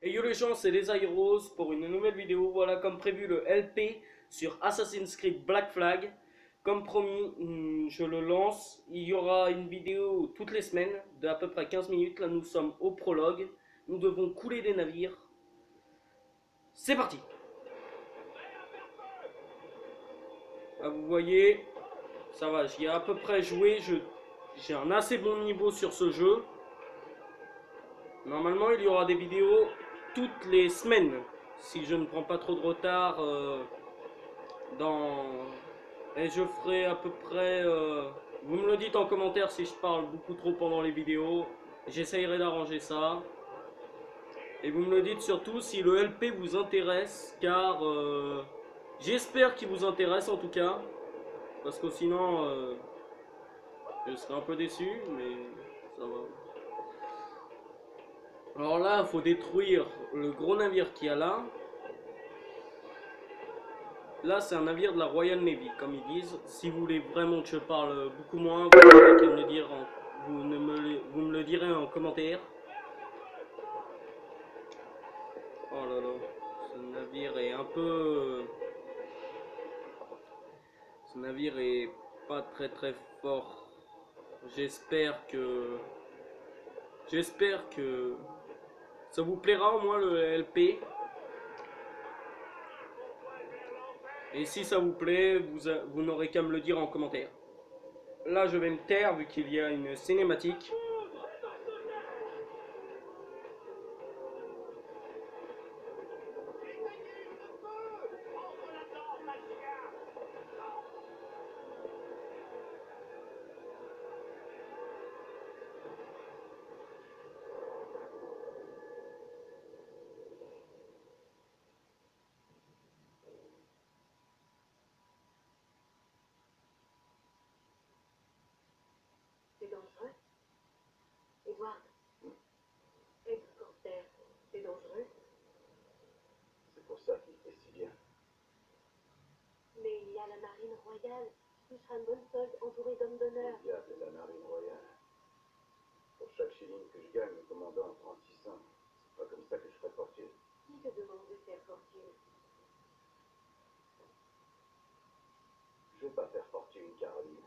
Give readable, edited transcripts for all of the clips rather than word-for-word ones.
Et yo les gens, c'est les Aeros pour une nouvelle vidéo. Voilà, comme prévu, le LP sur Assassin's Creed Black Flag. Comme promis, je le lance. Il y aura une vidéo toutes les semaines de à peu près 15 minutes. Là, nous sommes au prologue. Nous devons couler des navires. C'est parti! Ah, vous voyez, ça va, j'y ai à peu près joué. J'ai un assez bon niveau sur ce jeu. Normalement, il y aura des vidéos toutes les semaines. Si je ne prends pas trop de retard dans... Et je ferai à peu près... Vous me le dites en commentaire si je parle beaucoup trop pendant les vidéos. J'essayerai d'arranger ça. Et vous me le dites surtout si le LP vous intéresse, car j'espère qu'il vous intéresse en tout cas. Parce que sinon, je serai un peu déçu, mais ça va. Alors là, il faut détruire le gros navire qu'il y a là. Là, c'est un navire de la Royal Navy, comme ils disent. Si vous voulez vraiment que je parle beaucoup moins, vous n'avez qu'à me le dire vous me le direz en commentaire. Oh là là, ce navire est un peu... Ce navire est pas très très fort. J'espère que... J'espère que... Ça vous plaira au moins le LP. Et si ça vous plaît, vous n'aurez qu'à me le dire en commentaire. Là, je vais me taire vu qu'il y a une cinématique. C'est dangereux. Edward, Ed Corsair, c'est dangereux. C'est pour ça qu'il fait si bien. Mais il y a la marine royale. Tu seras une bonne solde entourée d'hommes d'honneur. Le diable de la marine royale. Pour chaque shilling que je gagne, le commandant en prend 600. C'est pas comme ça que je ferai fortune. Qui te demande de faire fortune? Je veux pas faire fortune, Caroline.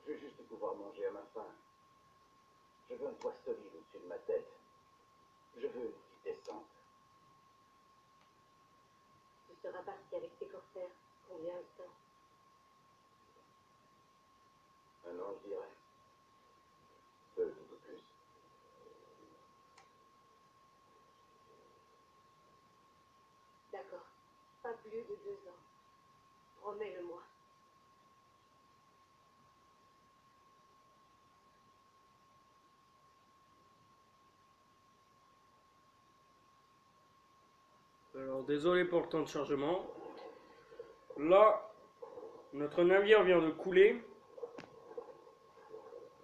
Je veux juste pouvoir manger à ma faim. Je veux un toit solide au-dessus de ma tête. Je veux une vie décente. Tu seras parti avec tes corsaires. Combien de temps? Un an, je dirais. Deux, tout au plus. D'accord. Pas plus de 2 ans. Promets-le-moi. Alors, désolé pour le temps de chargement. Là, notre navire vient de couler.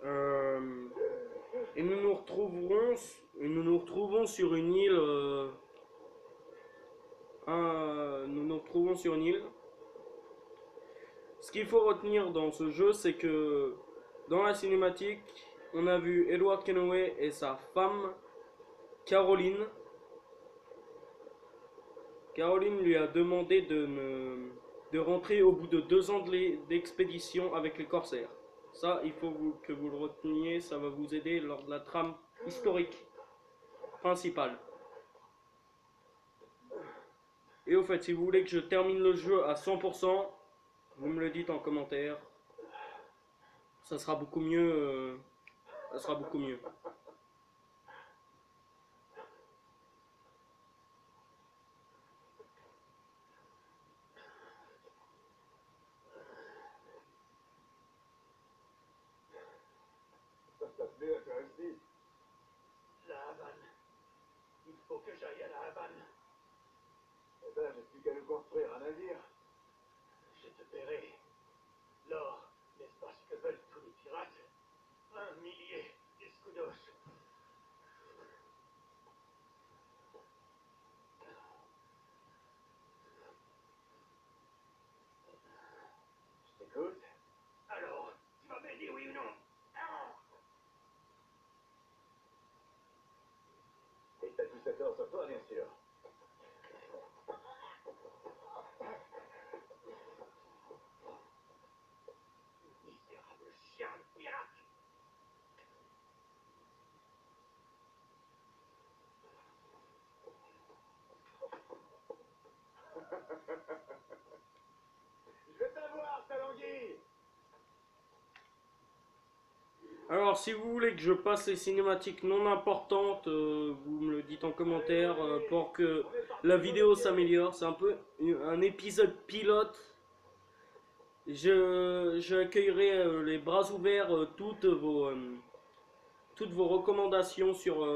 Euh, et nous nous retrouvons sur une île. Nous nous retrouvons sur une île. Ce qu'il faut retenir dans ce jeu, c'est que dans la cinématique, on a vu Edward Kenway et sa femme Caroline. Caroline lui a demandé de rentrer au bout de 2 ans d'expédition avec les corsaires. Ça, il faut que vous le reteniez, ça va vous aider lors de la trame historique principale. Et au fait, si vous voulez que je termine le jeu à 100%, vous me le dites en commentaire. Ça sera beaucoup mieux. Ça sera beaucoup mieux. Ça se passe bien, toi aussi. La Havane. Il faut que j'aille à la Havane. Eh ben, j'ai plus qu'à nous construire un navire. Je te paierai. L'or, n'est-ce pas ce que veulent tous les pirates? 1 millier d'escudos. Je t'écoute. Alors, tu vas m'aider, oui ou non? Alors, si vous voulez que je passe les cinématiques non importantes, vous me le dites en commentaire pour que la vidéo s'améliore. C'est un peu un épisode pilote. J'accueillerai les bras ouverts toutes vos recommandations sur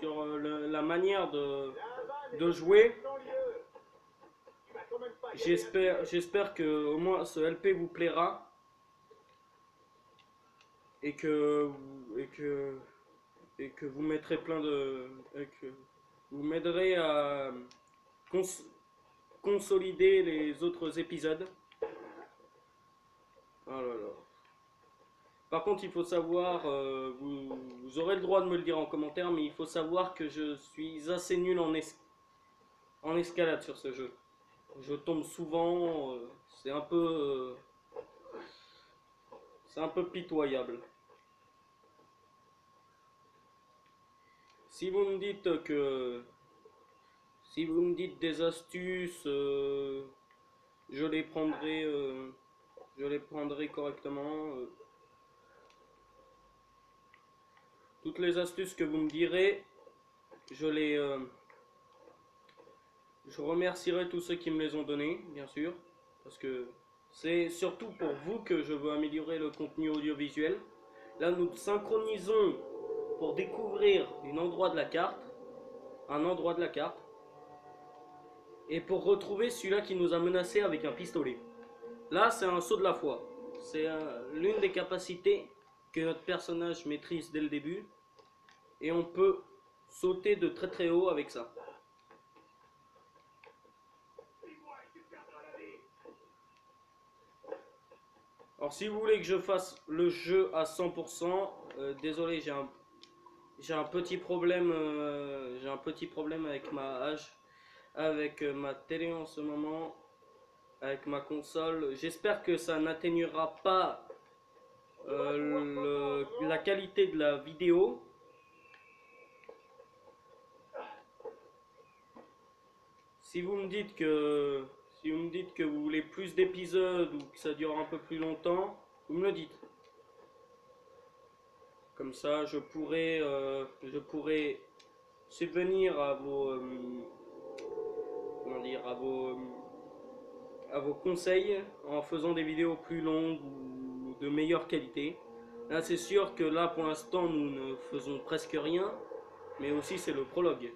la manière de jouer. J'espère que au moins ce LP vous plaira et que et que vous mettrez et que vous m'aiderez à cons- consolider les autres épisodes. Oh là là. Par contre, il faut savoir, vous aurez le droit de me le dire en commentaire, mais il faut savoir que je suis assez nul en escalade sur ce jeu. Je tombe souvent, c'est un peu pitoyable. Si vous me dites que, si vous me dites des astuces, je les prendrai, je les prendrai correctement. Toutes les astuces que vous me direz, je les, je remercierai tous ceux qui me les ont données, bien sûr, parce que c'est surtout pour vous que je veux améliorer le contenu audiovisuel. Là, nous synchronisons pour découvrir un endroit de la carte, et pour retrouver celui-là qui nous a menacés avec un pistolet. Là, c'est un saut de la foi. C'est l'une des capacités que notre personnage maîtrise dès le début, et on peut sauter de très très haut avec ça. Alors si vous voulez que je fasse le jeu à 100%, désolé, j'ai un petit problème, avec ma télé en ce moment, avec ma console. J'espère que ça n'atténuera pas la qualité de la vidéo. Si vous me dites que si vous me dites que vous voulez plus d'épisodes ou que ça dure un peu plus longtemps, vous me le dites. Comme ça, je pourrais subvenir à vos, comment dire, à vos conseils en faisant des vidéos plus longues ou de meilleure qualité. Là, c'est sûr que là, pour l'instant, nous ne faisons presque rien, mais aussi c'est le prologue.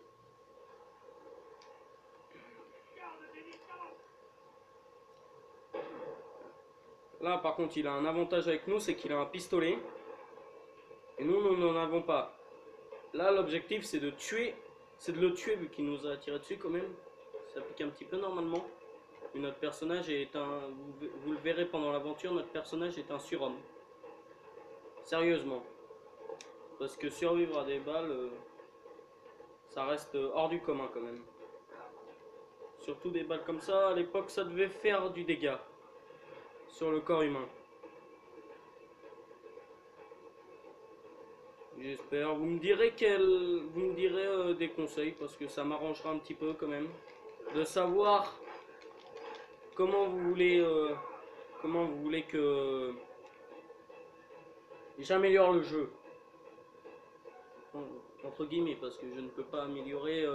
Là, par contre, il a un avantage avec nous, c'est qu'il a un pistolet, et nous n'en avons pas. Là, l'objectif, c'est de le tuer vu qu'il nous a tiré dessus quand même. Ça pique un petit peu normalement. Et notre personnage est vous le verrez pendant l'aventure, notre personnage est un surhomme. Sérieusement. Parce que survivre à des balles, ça reste hors du commun quand même. Surtout des balles comme ça, à l'époque, ça devait faire du dégât sur le corps humain. J'espère. Vous me direz des conseils parce que ça m'arrangera un petit peu quand même de savoir comment comment vous voulez que j'améliore le jeu entre guillemets parce que je ne peux pas améliorer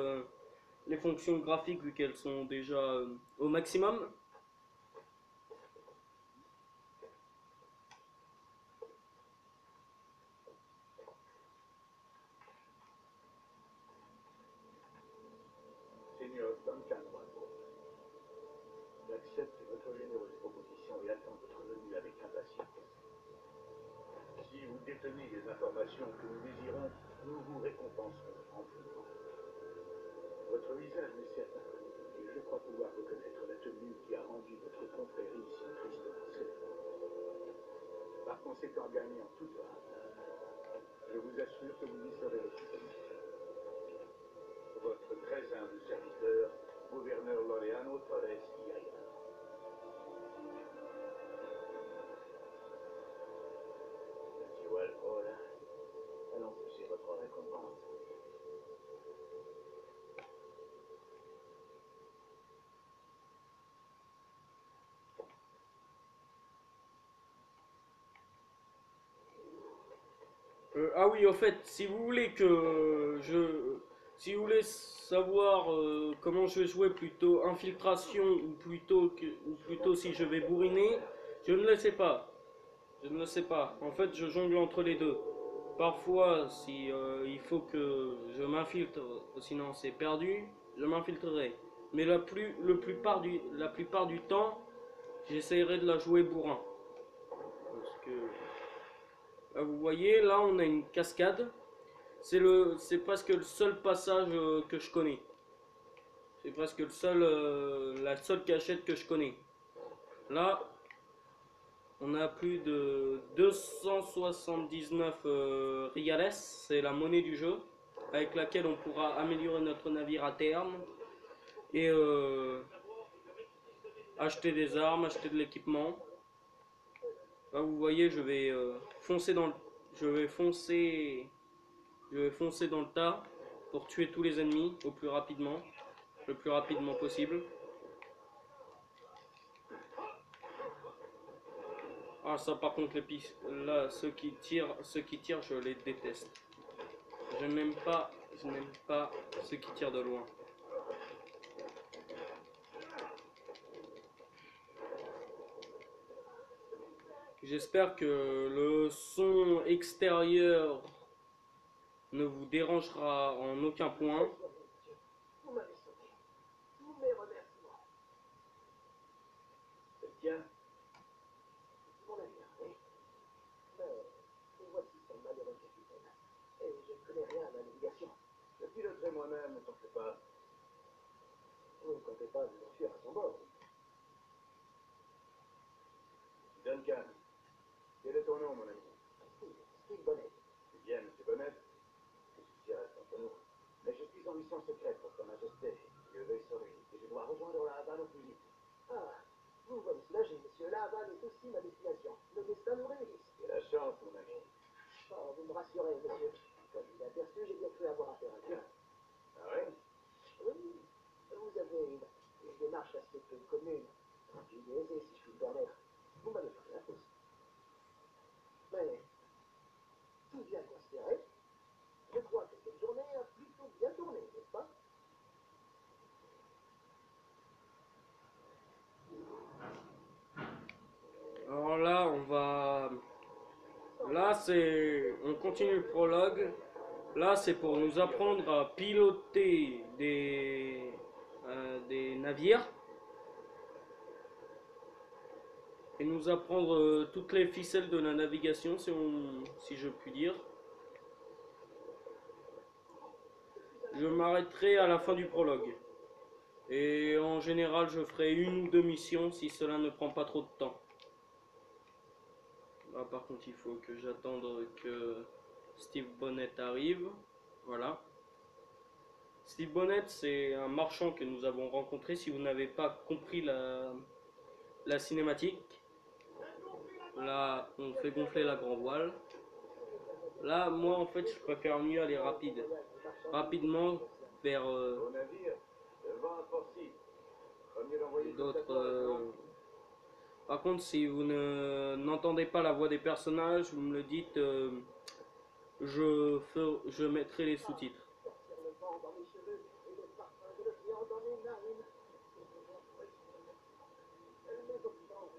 les fonctions graphiques vu qu'elles sont déjà au maximum. Seigneur Duncan Bravo, j'accepte votre généreuse proposition et attends votre venue avec impatience. Si vous détenez les informations que nous désirons, nous vous récompenserons amplement. Votre visage m'est certain, et je crois pouvoir reconnaître la tenue qui a rendu votre confrérie si tristement célèbre. Par conséquent, gagnez en toute hâte. Je vous assure que vous y serez reconnu. Votre très humble serviteur, gouverneur Laureano Torres Iaya. Monsieur Walpole, allons chercher votre récompense. Ah oui, au fait, si vous voulez que je... Si vous voulez savoir comment je vais jouer, plutôt infiltration ou plutôt si je vais bourriner, je ne le sais pas. Je ne le sais pas. En fait, je jongle entre les deux. Parfois, si il faut que je m'infiltre, sinon c'est perdu, je m'infiltrerai. Mais la plupart du temps, j'essaierai de la jouer bourrin. Parce que, là, vous voyez, là on a une cascade. C'est presque le seul passage que je connais. C'est presque la seule cachette que je connais. Là, on a plus de 279 reales, c'est la monnaie du jeu, avec laquelle on pourra améliorer notre navire à terme et acheter des armes, acheter de l'équipement. Là, vous voyez, je vais foncer dans le, je vais foncer dans le tas pour tuer tous les ennemis le plus rapidement possible. Ah ça par contre là ceux qui tirent je les déteste. Je n'aime pas ceux qui tirent de loin. J'espère que le son extérieur ne vous dérangera en aucun point. Vous m'avez sauvé. Tous mes remerciements. C'est le tien? Mon navire, oui. Mais voici son malheureux capitaine. Et je ne connais rien à la navigation. Je piloterai moi-même, ne t'en fais pas. Vous ne comptez pas vous enfuir à son bord. Duncan, quel est ton nom, mon ami? Steve Bonnet. C'est bien, monsieur Bonnet. Ceci reste entre nous. Mais je suis en mission secrète pour Sa Majesté, Dieu veuille sur lui, et je dois rejoindre la Havane au plus vite. Ah, vous voyez soulagé, monsieur. La Havane est aussi ma destination. Le destin nous réunit. Quelle la chance, mon ami. Oh, vous me rassurez, monsieur. Comme il est aperçu, j'ai bien cru avoir affaire à Dieu. Ah ouais? Oui, vous avez une démarche assez peu commune. Une aisée, si je puis me permettre. Vous m'avez fait la pousse. Mais, tout bien considéré, je crois que cette journée a plutôt bien tourné, n'est-ce pas? Alors là on continue le prologue. Là c'est pour nous apprendre à piloter des navires. Et nous apprendre toutes les ficelles de la navigation si je puis dire. Je m'arrêterai à la fin du prologue. Et en général, je ferai une ou deux missions si cela ne prend pas trop de temps. Là, par contre, il faut que j'attende que Steve Bonnet arrive. Voilà. Steve Bonnet, c'est un marchand que nous avons rencontré. Si vous n'avez pas compris la cinématique, là, on fait gonfler la grand voile. Là, moi, en fait, je préfère mieux aller rapidement vers Au navire, le vent à Port-Site. Pas mieux l'envoyer sur d'autres. cette plate, Par contre, si vous n'entendez pas la voix des personnages, vous me le dites, je mettrai les sous-titres. Sortir le vent dans les cheveux et le parfum de l'océan dans les narines. Les options.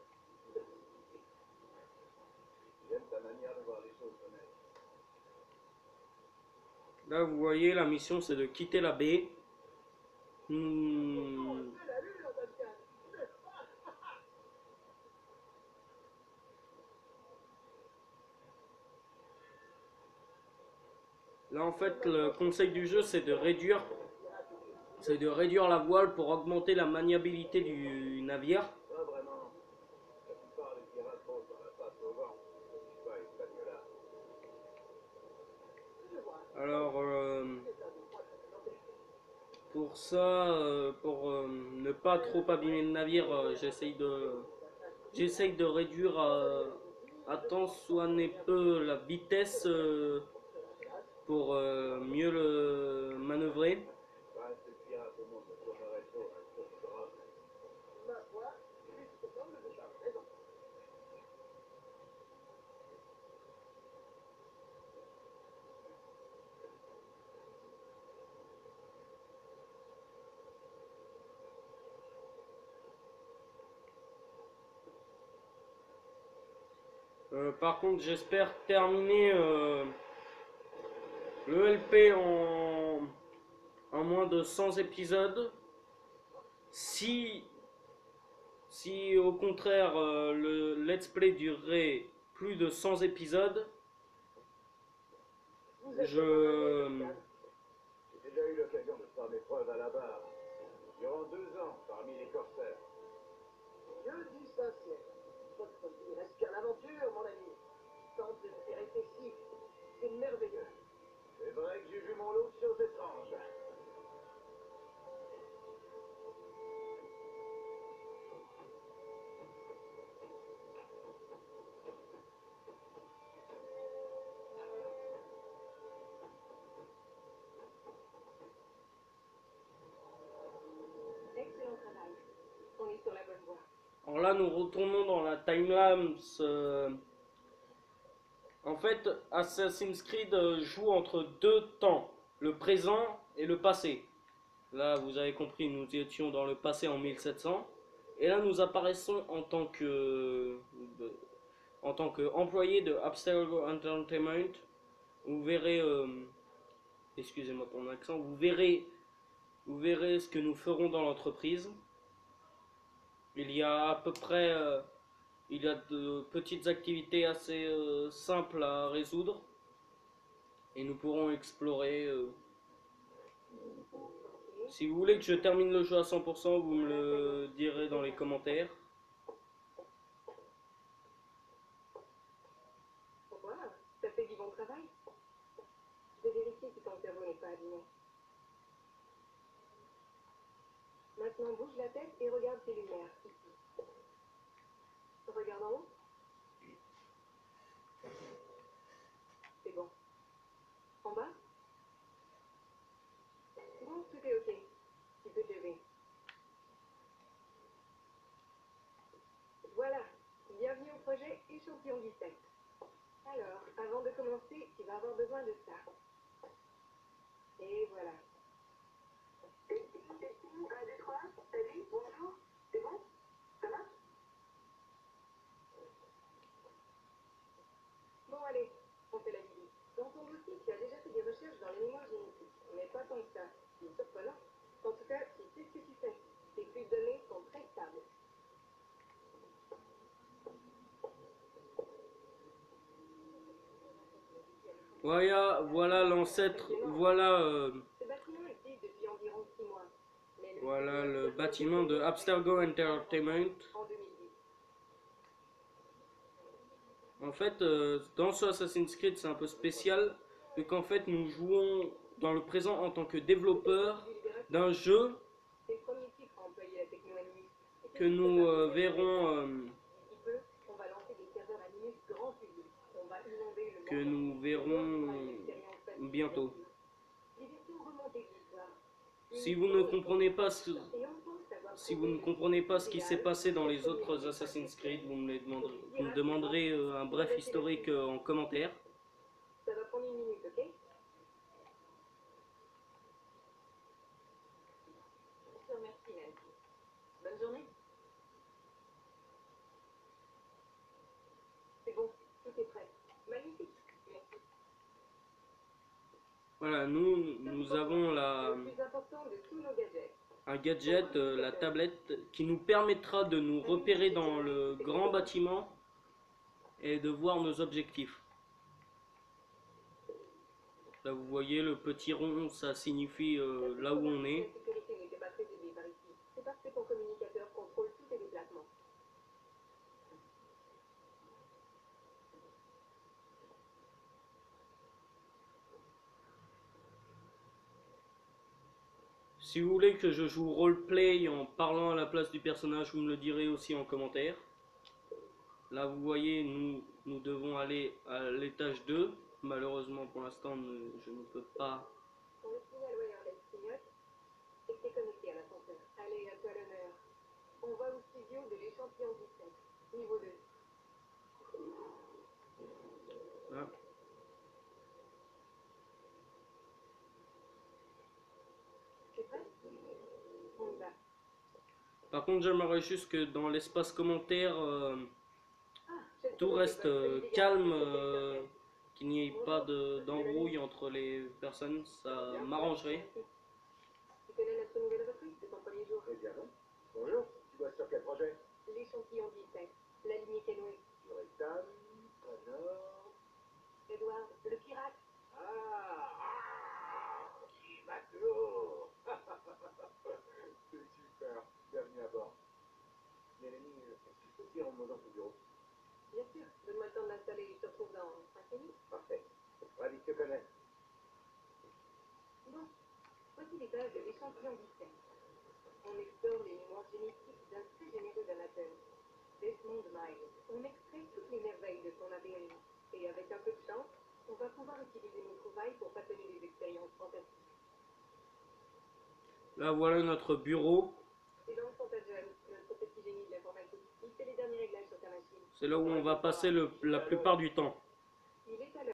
J'aime ta manière de voir les choses, Bonnet. Là, vous voyez, la mission, c'est de quitter la baie. Hmm. C'est l'allure, Duncan. Là, en fait, le conseil du jeu, c'est de réduire la voile pour augmenter la maniabilité du navire. Pas vraiment. La plupart des pirates posent dans la face au vent. Je suis pas espagnolard. Alors, pour ça, pour ne pas trop abîmer le navire, j'essaye de réduire à tant soit n'est peu la vitesse pour mieux le manœuvrer. Pas un seul pirate au monde ne tournerait sur un court bras. Ma foi, puisque comme le déjà raison. Par contre, j'espère terminer le LP en moins de 100 épisodes. Si au contraire le let's play durerait plus de 100 épisodes, Vous êtes je... J'ai déjà eu l'occasion de faire mes preuves à la barre. Durant 2 ans, parmi les corsaires. Je dis sincère. Votre vie reste qu'une aventure, mon ami. Tant de péripéties. C'est merveilleux. C'est vrai que j'ai vu mon lot de choses étranges. Excellent travail. On est sur la bonne voie. Alors là, nous retournons dans la timelapse. En fait, Assassin's Creed joue entre deux temps, le présent et le passé. Là, vous avez compris, nous étions dans le passé en 1700. Et là, nous apparaissons en tant qu'employé de Abstergo Entertainment. Vous verrez, excusez-moi pour mon accent, vous verrez ce que nous ferons dans l'entreprise. Il y a à peu près, il y a de petites activités assez simples à résoudre. Et nous pourrons explorer. Si vous voulez que je termine le jeu à 100%, vous me le direz dans les commentaires. Pourquoi? Ça fait du bon travail. Je vais vérifier si ton cerveau n'est pas abîmé. Maintenant, bouge la tête et regarde tes lumières. Ici. Regarde en haut. C'est bon. En bas? Bon, tout est ok. Tu peux te lever. Voilà. Bienvenue au projet Échantillon 17. Alors, avant de commencer, tu vas avoir besoin de ça. Et voilà. 1, 2, 3, salut, bonjour, c'est bon? Ça marche? Bon, allez, on fait la visite. Dans ton dossier, tu as déjà fait des recherches dans les mémoires génétiques, mais pas tant que ça. C'est surprenant. En tout cas, tu sais ce que tu fais. Tes flux de données sont très stables. Voilà l'ancêtre, voilà, Ce bâtiment existe depuis environ 6 mois. Mais voilà le bâtiment de Abstergo Entertainment. En 2010. En fait, dans ce Assassin's Creed, c'est un peu spécial, vu qu'en fait, nous jouons dans le présent en tant que développeur d'un jeu C'est le premier titre à employer la techno Animus. que nous verrons, D'ici peu, on va lancer des serveurs Animus grand public. On va inonder le que monde nous verrons bientôt. Les versions remontées de l'histoire. Si vous ne comprenez pas ce qui s'est passé dans les autres Assassin's Creed, vous me demanderez un bref historique en commentaire. Ça va prendre 1 minute, ok? Je te remercie, Nancy. Bonne journée. C'est bon, tout est prêt. Magnifique. Merci. Voilà, nous avons Le plus important de tous nos gadgets. un gadget, la tablette, qui nous permettra de nous repérer dans le grand bâtiment et de voir nos objectifs. Là, vous voyez le petit rond, ça signifie là où on est. La sécurité n'était pas très élevée par ici. C'est parce que ton communicateur contrôle tous tes déplacements. Si vous voulez que je joue roleplay en parlant à la place du personnage, vous me le direz aussi en commentaire. Là, vous voyez, nous devons aller à l'étage 2. Malheureusement, pour l'instant, je ne peux pas. Ton signal wireless clignote et que t'es connecté à l'ascenseur. Allez, à toi l'honneur. On va au studio de l'échantillon 17, niveau 2. Hein. C'est prêt? On y va. Par contre, j'aimerais juste que dans l'espace commentaire, Ah, je tout reste calme, qu'il n'y ait pas d'embrouille entre les personnes, ça m'arrangerait. Tu connais notre nouvelle recrue, c'est son premier jour. Eh bien non. Bonjour, tu bosses sur quel projet? L'échantillon d'Isaac, la lignée Kenway. Sur Ethan, Connor... Edward, le pirate. Maclo. C'est super, bienvenue à bord. Mélanie, est-ce que je peux te dire un mot dans ton bureau? Bien sûr, donne-moi le temps de l'installer, je te retrouve dans 5 minutes. Parfait. Ravi de te connaître. Bon, voici les tâches de l'échantillon d'Isaac. On explore les mémoires génétiques d'un très généreux amateur, Desmond Miles. On extrait toutes les merveilles de son ADN. Et avec un peu de chance, on va pouvoir utiliser nos trouvailles pour façonner des expériences fantastiques. Là voilà notre bureau, C'est dans son jeune, notre petit génie de l'informatique. Il fait les derniers réglages sur ta machine. c'est là où on va passer la plupart du temps. Il est à l'heure.